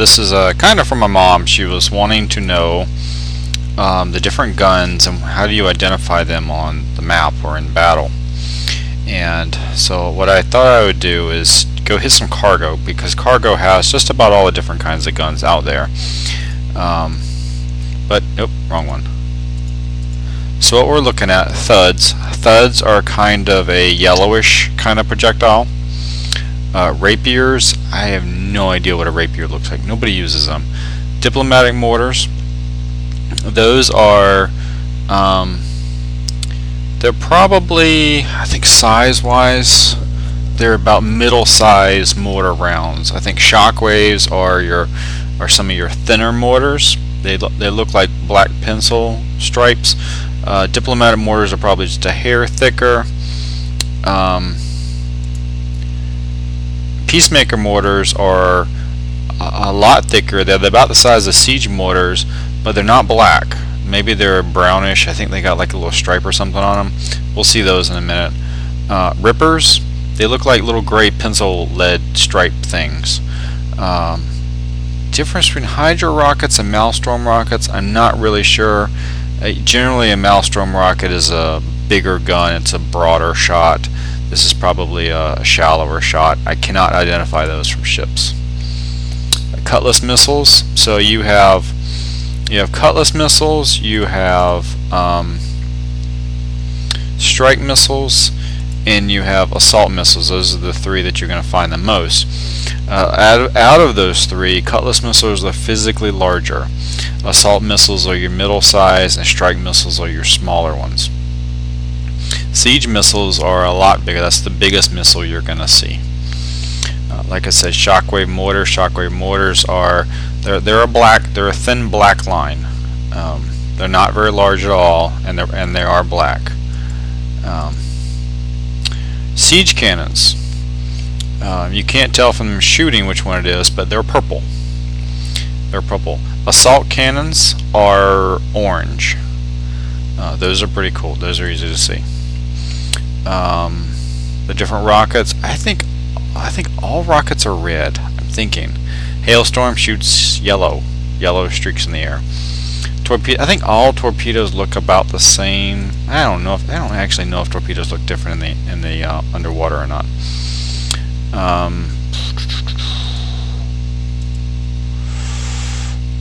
This is kind of from my mom. She was wanting to know the different guns and how do you identify them on the map or in battle. And so what I thought I would do is go hit some cargo, because cargo has just about all the different kinds of guns out there. But nope, wrong one. So what we're looking at, thuds. Thuds are kind of a yellowish kind of projectile. Rapiers, I have no idea what a rapier looks like. Nobody uses them. Diplomatic mortars, those are they're probably, I think size-wise, they're about middle-sized mortar rounds. I think shockwaves are some of your thinner mortars. They look like black pencil stripes. Diplomatic mortars are probably just a hair thicker. Peacemaker mortars are a lot thicker. They're about the size of siege mortars, but they're not black. Maybe they're brownish. I think they got like a little stripe or something on them. We'll see those in a minute. Rippers, they look like little gray pencil lead stripe things. Difference between Hydra rockets and Maelstrom rockets, I'm not really sure. Generally a Maelstrom rocket is a bigger gun, it's a broader shot. This is probably a shallower shot. I cannot identify those from ships. Cutlass missiles, so you have cutlass missiles, you have strike missiles, and you have assault missiles. Those are the three that you're going to find the most. Out of those three, cutlass missiles are physically larger. Assault missiles are your middle size, and strike missiles are your smaller ones. Siege missiles are a lot bigger. That's the biggest missile you're going to see. Like I said, shockwave mortars. Shockwave mortars are they're a thin black line. They're not very large at all, and they are black. Siege cannons. You can't tell from them shooting which one it is, but they're purple. They're purple. Assault cannons are orange. Those are pretty cool. Those are easy to see. The different rockets. I think all rockets are red. I'm thinking. Hailstorm shoots yellow streaks in the air. I think all torpedoes look about the same. I don't actually know if torpedoes look different in the underwater or not.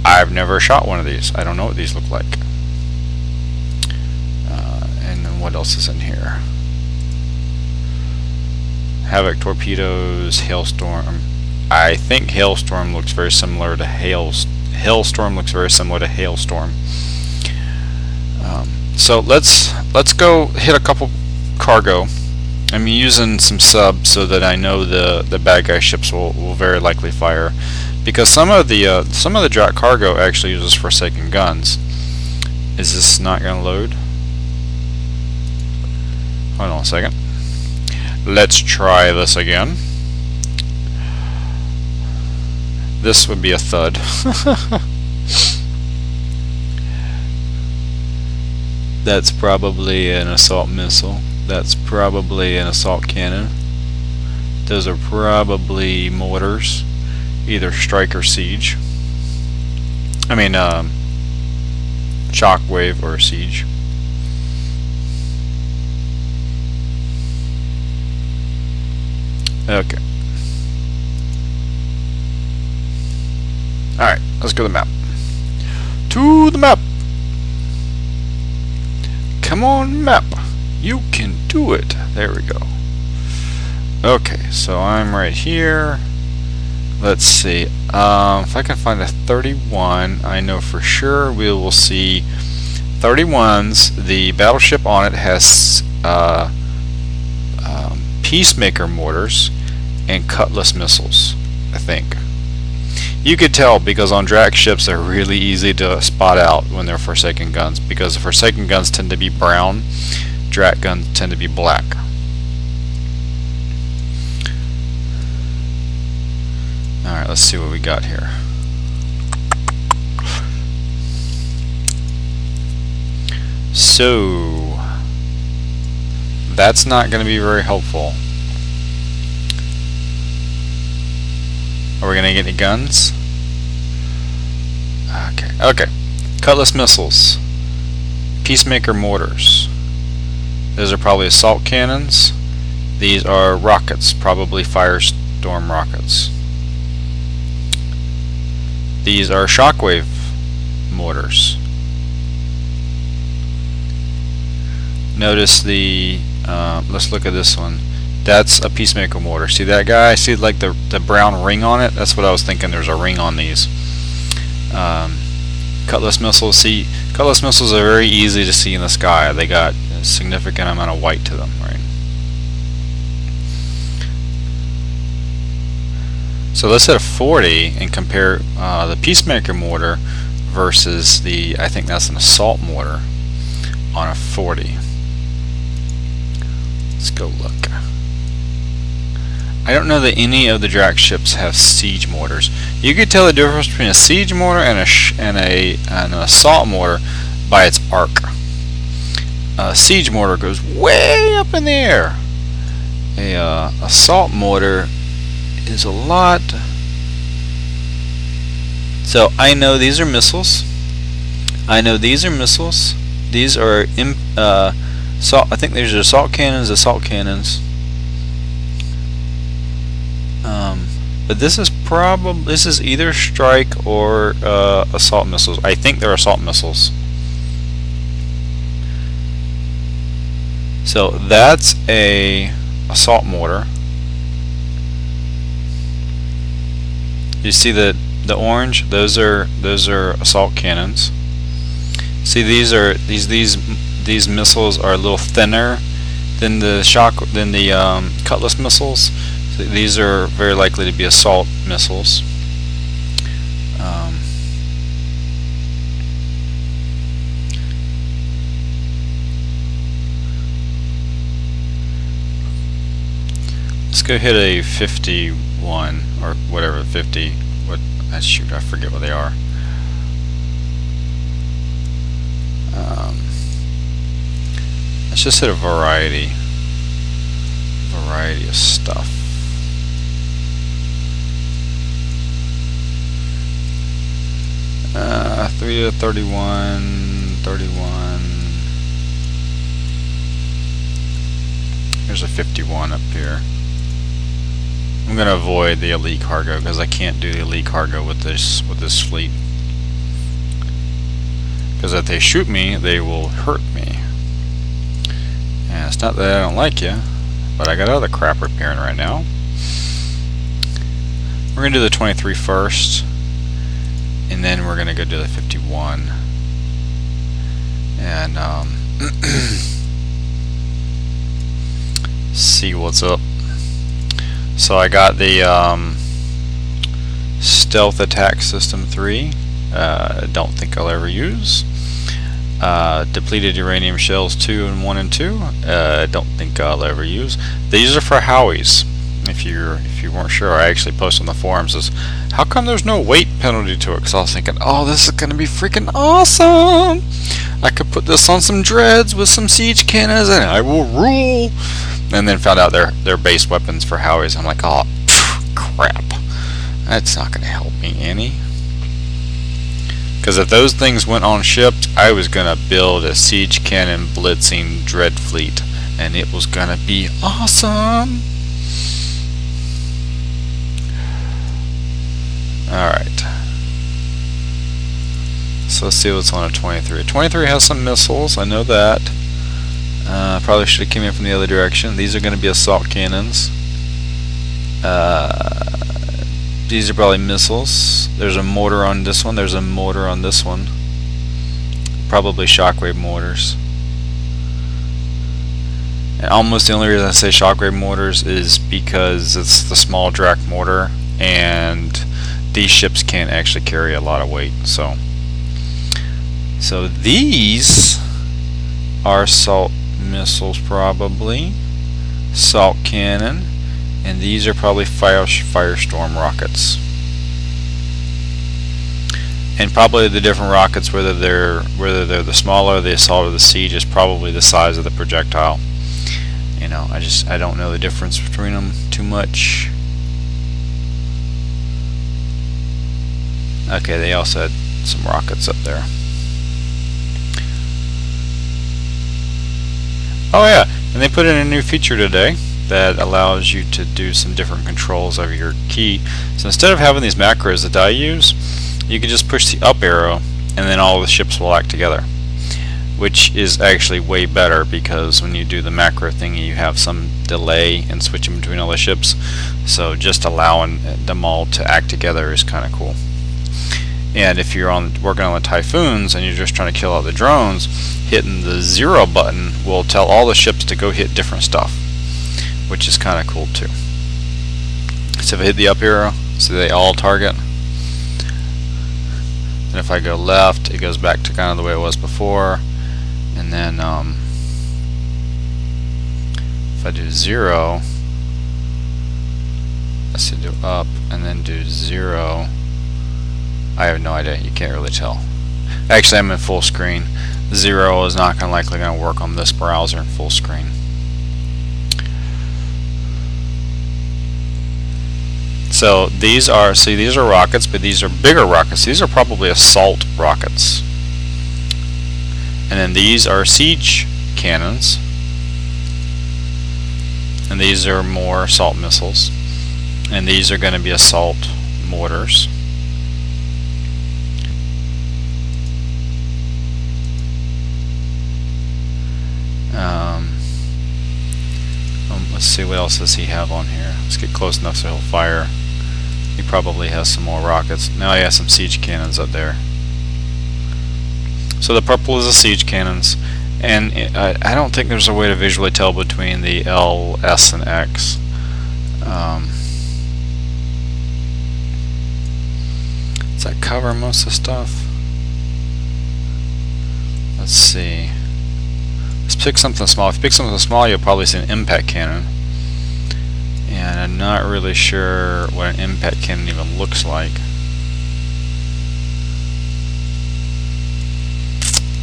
I've never shot one of these. I don't know what these look like. And then what else is in here? Havoc torpedoes, Hailstorm. I think Hailstorm looks very similar to Hailstorm looks very similar to Hailstorm. So let's go hit a couple cargo. I'm using some subs so that I know the bad guy ships will very likely fire, because some of the Drat cargo actually uses Forsaken guns. Is this not going to load? Hold on a second. Let's try this again. This would be a thud. That's probably an assault missile. That's probably an assault cannon. Those are probably mortars, either strike or siege. I mean, shockwave or siege. Okay. Alright, let's go to the map. To the map! Come on, map! You can do it! There we go. Okay, so I'm right here. Let's see. If I can find a 31, I know for sure we will see 31s. The battleship on it has Peacemaker mortars and Cutlass missiles, I think. You could tell because on Drac ships they're really easy to spot out when they're Forsaken guns, because the Forsaken guns tend to be brown, Drac guns tend to be black. Alright, let's see what we got here. So that's not going to be very helpful. Are we going to get any guns? Okay. Cutlass missiles, peacemaker mortars. Those are probably assault cannons. These are rockets, probably firestorm rockets. These are shockwave mortars. Notice the let's look at this one. That's a peacemaker mortar. See that guy? See like the brown ring on it? That's what I was thinking. There's a ring on these. Cutlass missiles. See, cutlass missiles are very easy to see in the sky. They got a significant amount of white to them, right? So let's hit a 40 and compare the peacemaker mortar versus the, I think that's an assault mortar on a 40. Let's go look. I don't know that any of the Drax ships have siege mortars. You could tell the difference between a siege mortar and an assault mortar by its arc. A siege mortar goes way up in the air. A assault mortar is a lot. So I know these are missiles. I know these are missiles. These are I think these are assault cannons. But this is either strike or assault missiles. I think they're assault missiles. So that's a assault mortar. You see the orange? Those are assault cannons. See, these missiles are a little thinner than the cutlass missiles. So these are very likely to be assault missiles. Let's go hit a 51 or whatever 50. Shoot, I forget what they are. Let's just hit a variety of stuff. Uh, 3 to 31, 31. There's a 51 up here. I'm gonna avoid the elite cargo because I can't do the elite cargo with this fleet. Because if they shoot me, they will hurt me. And it's not that I don't like you, but I got other crap repairing right now. We're gonna do the 23 first, and then we're gonna go do the 51. And see what's up. So I got the Stealth Attack System 3. Don't think I'll ever use. Depleted Uranium Shells 2 and 1 and 2. Don't think I'll ever use. These are for Howies. If you weren't sure, I actually posted on the forums is how come there's no weight penalty to it? Because I was thinking, oh, this is gonna be freaking awesome. I could put this on some dreads with some siege cannons and I will rule. And then found out they're base weapons for Howies. I'm like, oh, crap. That's not going to help me any. Because if those things went on ships, I was going to build a siege cannon blitzing dread fleet. And it was going to be awesome. Alright. So let's see what's on a 23. 23 has some missiles, I know that. Probably should have came in from the other direction. These are going to be assault cannons. These are probably missiles. There's a mortar on this one. There's a mortar on this one. Probably shockwave mortars. And almost the only reason I say shockwave mortars is because it's the small Drac mortar, and these ships can't actually carry a lot of weight. So these are assault missiles, probably assault cannon, and these are probably firestorm rockets. And probably the different rockets, whether they're the smaller, the assault, or the siege, is probably the size of the projectile. You know, I don't know the difference between them too much. Okay, they also had some rockets up there. Oh yeah, and they put in a new feature today that allows you to do some different controls of your key. So instead of having these macros that I use, you can just push the up arrow and then all the ships will act together, which is actually way better, because when you do the macro thing you have some delay in switching between all the ships, so just allowing them all to act together is kind of cool. And if you're working on the Typhoons and you're just trying to kill all the drones, hitting the 0 button will tell all the ships to go hit different stuff, which is kind of cool too. So if I hit the up arrow, so they all target, and if I go left, it goes back to kind of the way it was before. And then if I do 0, let's see, do up and then do 0, I have no idea, you can't really tell. Actually, I'm in full screen. 0 is not likely going to work on this browser in full screen. So these are rockets, but these are bigger rockets. These are probably assault rockets. And then these are siege cannons. And these are more assault missiles. And these are going to be assault mortars. Let's see, what else does he have on here? Let's get close enough so he'll fire. He probably has some more rockets. Now he has some siege cannons up there. So the purple is the siege cannons, and I don't think there's a way to visually tell between the L, S, and X. Does that cover most of the stuff? Let's see. Let's pick something small. If you pick something small, you'll probably see an impact cannon. And I'm not really sure what an impact cannon even looks like.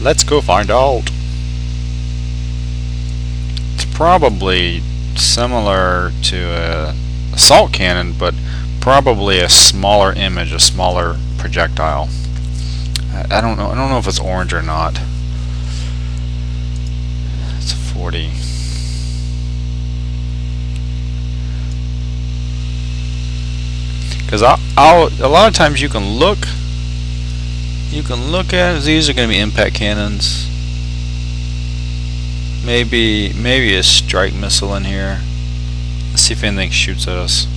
Let's go find out. It's probably similar to an assault cannon, but probably a smaller image, a smaller projectile. I don't know. I don't know if it's orange or not. It's 40. Because a lot of times you can look at, these are going to be impact cannons. Maybe a strike missile in here. Let's see if anything shoots at us.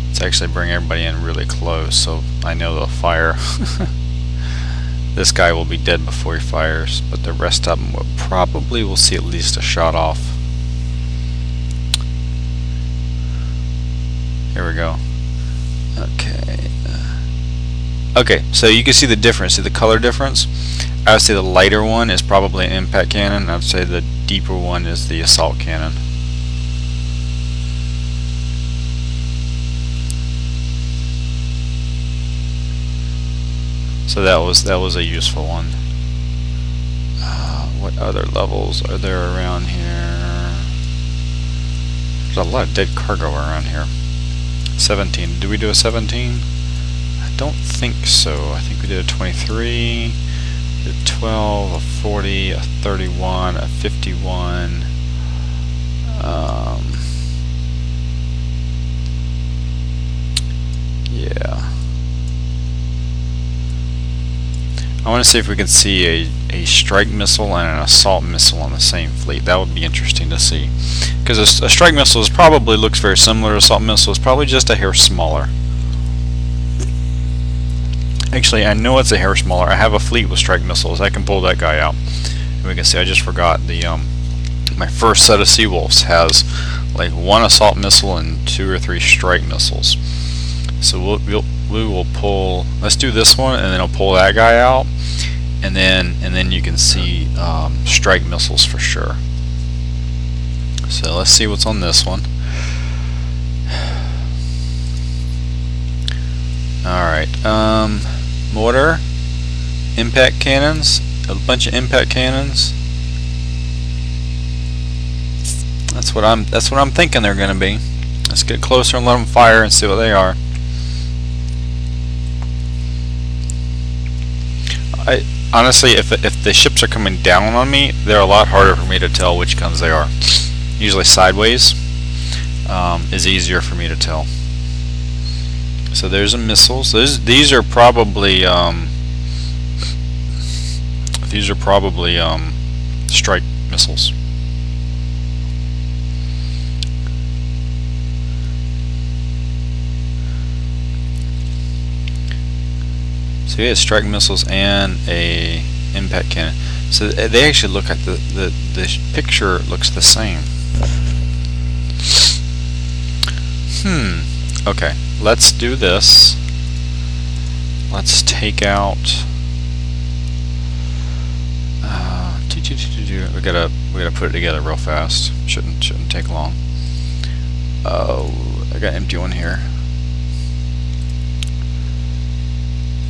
Let's actually bring everybody in really close so I know they'll fire. This guy will be dead before he fires, but the rest of them will see at least a shot off. Here we go. Okay. Okay, so you can see the difference, see the color difference. I would say the lighter one is probably an impact cannon. I would say the deeper one is the assault cannon. So that was a useful one. What other levels are there around here? There's a lot of dead cargo around here. 17. Did we do a 17? I don't think so. I think we did a 23, a 12, a 40, a 31, a 51. Yeah. I want to see if we can see a strike missile and an assault missile on the same fleet. That would be interesting to see. Because a strike missile probably looks very similar to an assault missile. It's probably just a hair smaller. Actually, I know it's a hair smaller. I have a fleet with strike missiles. I can pull that guy out. And we can see I just forgot the my first set of Seawolves has like one assault missile and 2 or 3 strike missiles. So we will pull. Let's do this one, and then I'll pull that guy out, and then you can see strike missiles for sure. So let's see what's on this one. Alright, mortar, impact cannons, a bunch of impact cannons. That's what I'm thinking they're gonna be. Let's get closer and let them fire and see what they are. I honestly, if the ships are coming down on me, they're a lot harder for me to tell which guns they are. Usually sideways is easier for me to tell. So there's the missiles. These are probably strike missiles. So he has strike missiles and a impact cannon. So they actually look like the picture looks the same. Okay, let's do this. Let's take out. We gotta put it together real fast. Shouldn't take long. Oh, I got an empty one here.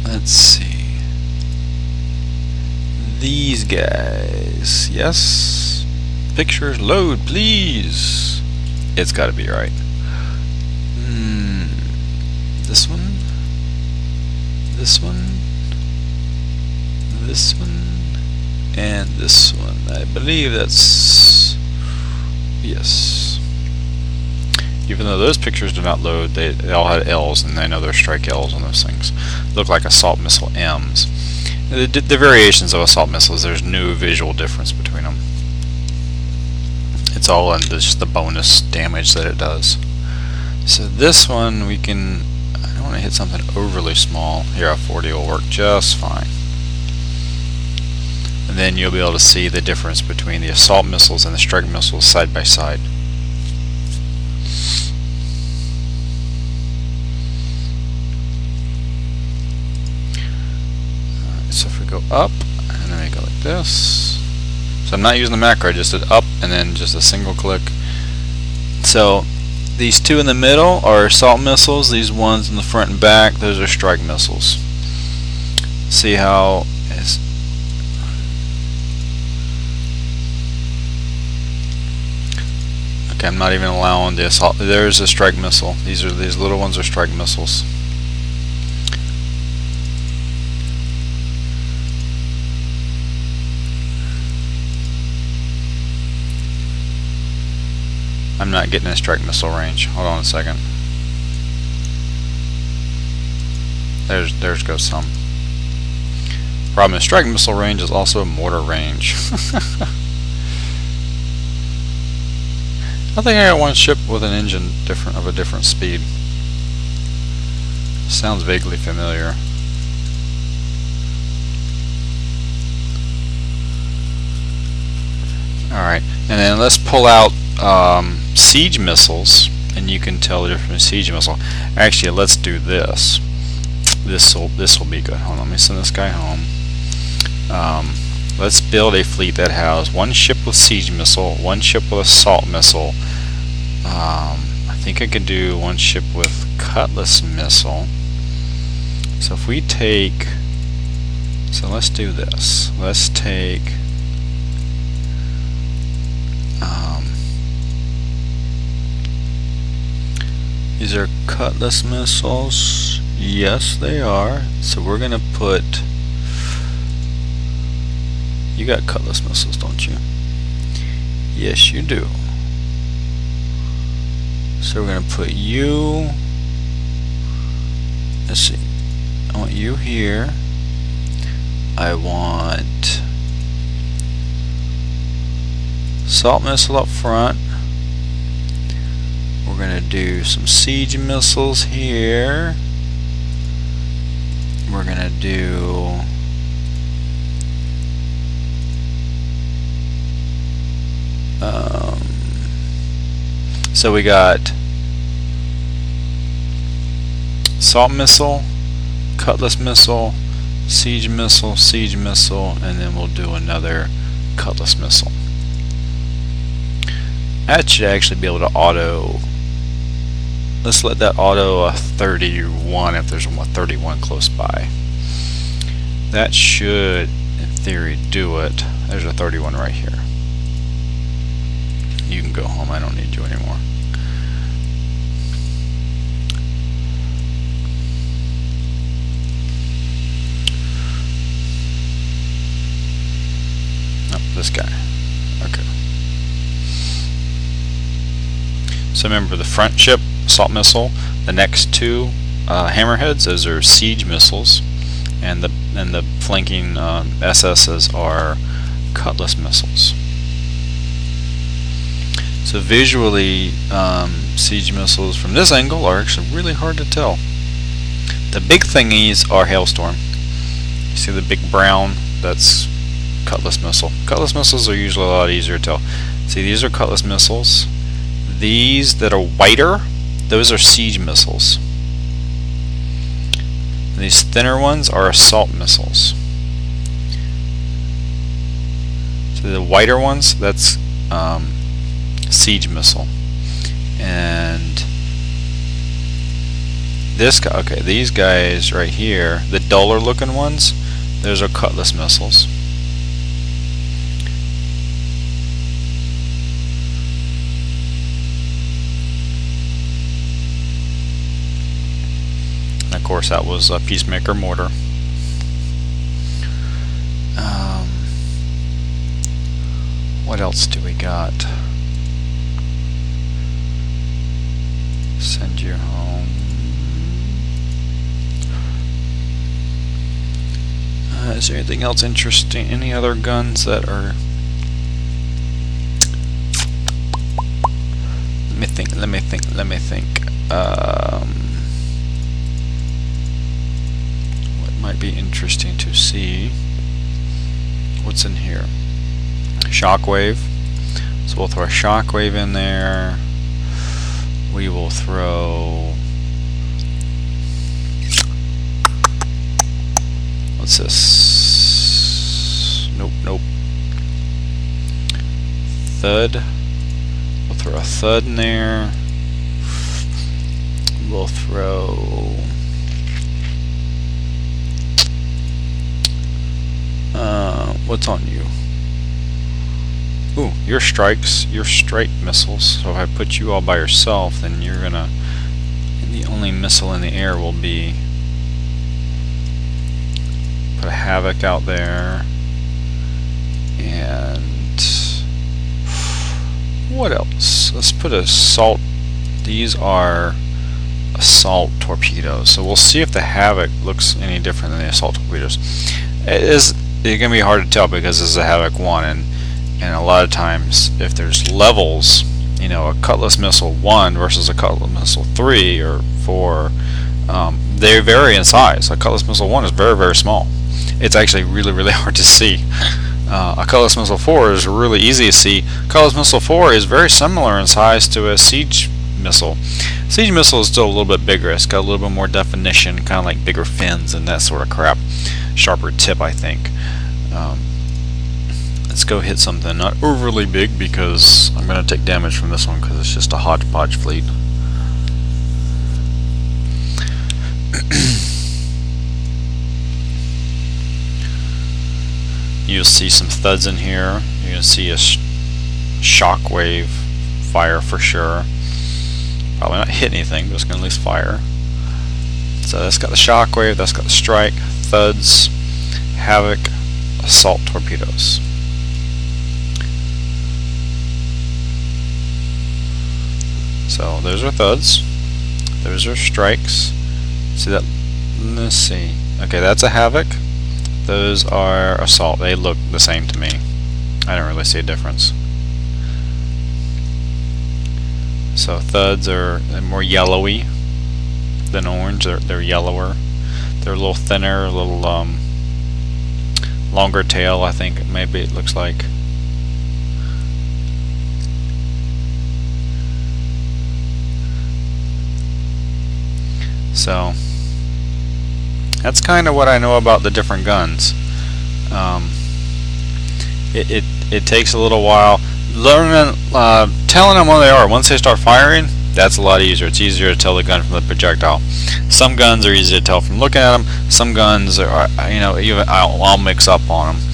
Let's see. These guys. Yes. Pictures load, please. It's got to be right. This one. This one. This one. And this one. I believe that's... Yes. Even though those pictures do not load, they all had L's, and I know they're strike L's on those things. Look like assault missile M's. The variations of assault missiles, there's no visual difference between them. It's all in just the bonus damage that it does. So this one we can... I don't want to hit something overly small. Here, a 40 will work just fine. And then you'll be able to see the difference between the assault missiles and the strike missiles side by side. So if we go up, and then we go like this. So I'm not using the macro, I just did up and then just a single click. So these two in the middle are assault missiles, these ones in the front and back, those are strike missiles. See how it's... Okay, I'm not even allowing the assault. There's a strike missile. These little ones are strike missiles. I'm not getting a strike missile range. Hold on a second. There's goes some. Problem is, strike missile range is also mortar range. I think I got one ship with an engine of a different speed. Sounds vaguely familiar. Alright, and then let's pull out siege missiles, and you can tell the difference between siege missile. Actually, let's do this. This will be good. Hold on, let me send this guy home. Let's build a fleet that has one ship with siege missile, one ship with assault missile. I think I could do one ship with cutlass missile. So if we take, so let's do this. Let's take these are cutlass missiles. Yes, they are. So we're gonna put. You got cutlass missiles, don't you? Yes, you do. So we're gonna put you. Let's see. I want you here. I want assault missile up front. We're gonna do some siege missiles here. We're gonna do so we got assault missile, cutlass missile, siege missile, and then we'll do another cutlass missile. That should actually be able to auto. Let's let that auto 31 if there's a 31 close by. That should, in theory, do it. There's a 31 right here. You can go home. I don't need you anymore. So remember, the front ship assault missile, the next two hammerheads, those are siege missiles, and the flanking SSs are cutlass missiles. So visually, siege missiles from this angle are actually really hard to tell. The big thingies are hailstorm. You see the big brown? That's cutlass missile. Cutlass missiles are usually a lot easier to tell. See, these are cutlass missiles. These that are whiter, those are siege missiles. And these thinner ones are assault missiles. So the whiter ones, that's siege missile. And this guy, okay, these guys right here, the duller looking ones, those are cutlass missiles. And of course that was a Peacemaker mortar. What else do we got? Send you home. Is there anything else interesting? Any other guns that are... Let me think. What might be interesting to see? What's in here? Shockwave. So we'll throw a shockwave in there. We will throw... What's this? Nope. Thud. We'll throw a thud in there. We'll throw... what's on you? Ooh, your strike missiles. So if I put you all by yourself, then you're gonna... the only missile in the air will be... Put a Havoc out there. And... what else? Let's put assault... These are assault torpedoes. So we'll see if the Havoc looks any different than the assault torpedoes. It's gonna be hard to tell because this is a Havoc 1, and a lot of times if there's levels, you know, a Cutlass Missile 1 versus a Cutlass Missile 3 or 4, they vary in size. A Cutlass Missile 1 is very, very small. It's actually really, really hard to see. A Cutlass Missile 4 is really easy to see. Cutlass Missile 4 is very similar in size to a Siege Missile. Siege Missile is still a little bit bigger. It's got a little bit more definition, kind of like bigger fins and that sort of crap. Sharper tip, I think. Let's go hit something not overly big because I'm going to take damage from this one because it's just a hodgepodge fleet. You'll see some thuds in here. You're going to see a shockwave fire for sure. Probably not hit anything, but it's going to at least fire. So that's got the shockwave, that's got the strike, thuds, Havoc, assault torpedoes. So those are thuds, those are strikes. See that? Let's see. Okay, that's a Havoc. Those are assault. They look the same to me. I don't really see a difference. So thuds are more yellowy than orange. They're yellower. They're a little thinner, a little longer tail, I think maybe it looks like. So that's kind of what I know about the different guns. It takes a little while learning, telling them what they are. Once they start firing, that's a lot easier. It's easier to tell the gun from the projectile. Some guns are easy to tell from looking at them. Some guns are, you know, even I'll mix up on them.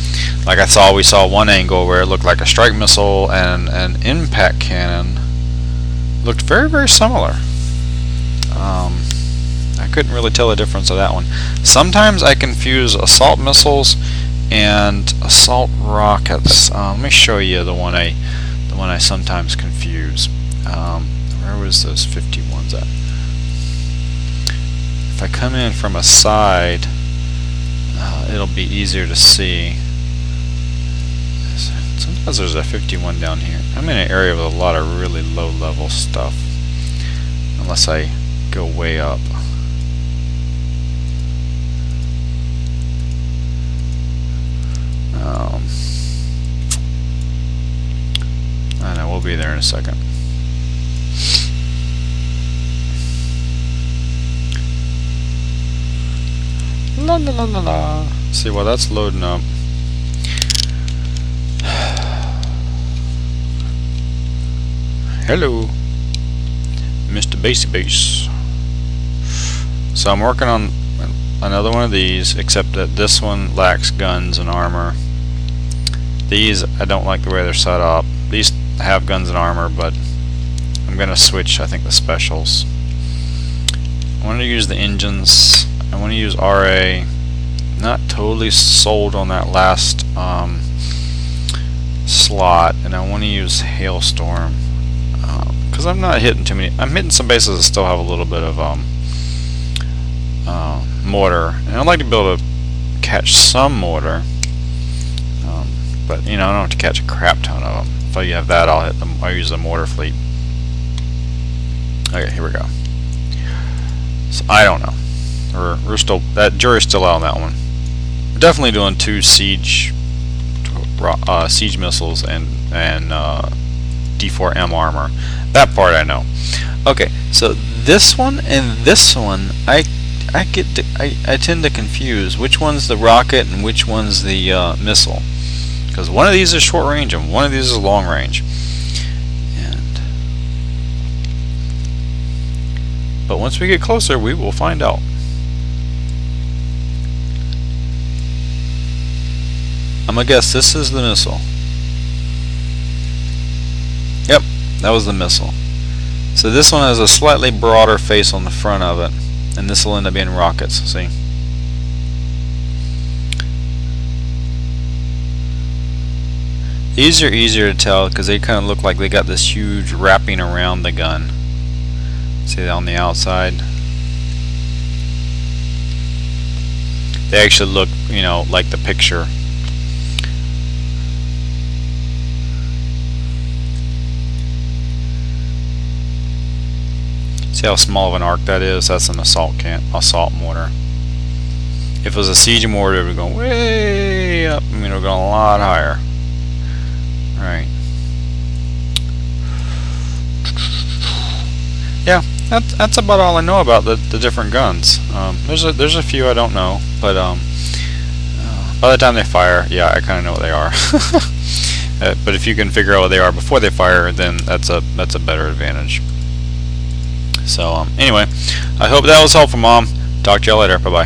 Like we saw one angle where it looked like a strike missile and an impact cannon looked very, very similar. I couldn't really tell the difference of that one. Sometimes I confuse assault missiles and assault rockets. Let me show you the one I sometimes confuse. Where was those 51s at? If I come in from a side, it'll be easier to see. Sometimes there's a 51 down here. I'm in an area with a lot of really low level stuff, unless I go way up. I know, we'll be there in a second. La la la la la. See, while that's loading up. Hello, Mr. Basey Base. So I'm working on another one of these, except that this one lacks guns and armor. These, I don't like the way they're set up. These have guns and armor, but I'm going to switch, I think, the specials. I want to use the engines. I want to use RA. Not totally sold on that last slot, and I want to use Hailstorm because I'm not hitting too many. I'm hitting some bases that still have a little bit of mortar, and I'd like to be able to catch some mortar, but you know, I don't have to catch a crap ton of them. If I have that, I'll hit them. I'll use the mortar fleet. Okay, here we go. So I don't know. We're still, that jury's still out on that one. We're definitely doing 2 siege missiles and D4M armor. That part I know. Okay, so this one and this one, I tend to confuse which one's the rocket and which one's the missile, because one of these is short range and one of these is long range. But once we get closer, we will find out. I'm gonna guess this is the missile. Yep, that was the missile. So this one has a slightly broader face on the front of it, and this will end up being rockets. See? These are easier to tell because they kind of look like they got this huge wrapping around the gun. See that on the outside? They actually look, you know, like the picture. See how small of an arc that is? That's an assault mortar. If it was a siege mortar, it would go way up. I mean, it would go a lot higher. Right. Yeah, that's about all I know about the different guns. There's a few I don't know, but by the time they fire, yeah, I kind of know what they are. But if you can figure out what they are before they fire, then that's a better advantage. So anyway, I hope that was helpful, Mom. Talk to y'all later. Bye bye.